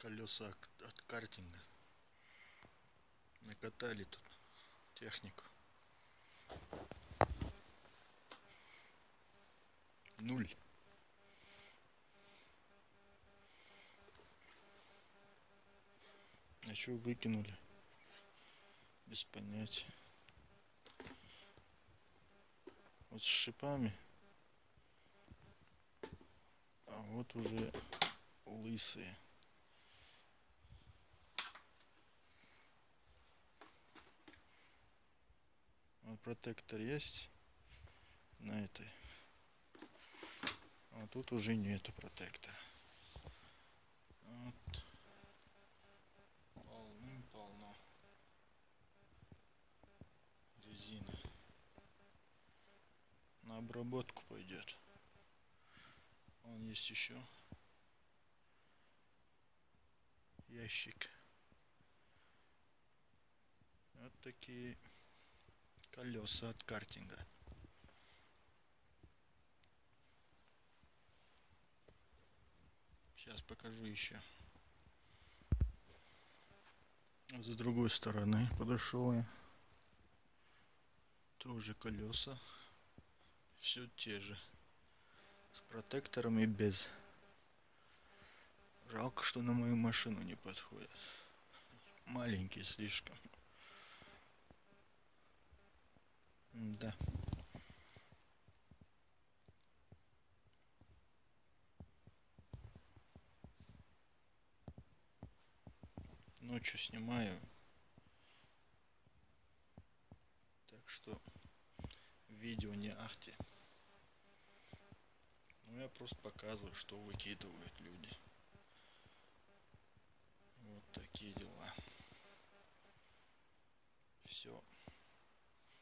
колеса от картинга. Накатали тут технику. Нуль. А что выкинули? Без понятия. Вот с шипами. А вот уже лысые. Вот протектор есть на этой. А тут уже нету протектора. Вот. Полным-полно резины. На обработку пойдет. Вон есть еще ящик. Вот такие колеса от картинга. Сейчас покажу еще. Вот с другой стороны подошел я. Тоже колеса. Все те же. С протектором и без. Жалко, что на мою машину не подходят. Маленький слишком. Да. Ночью снимаю. Так что видео не ахти. Ну я просто показываю, что выкидывают люди. Вот такие дела. Все.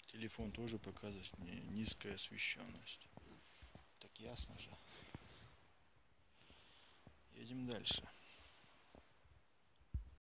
Телефон тоже показывает мне низкая освещенность. Так ясно же. Едем дальше.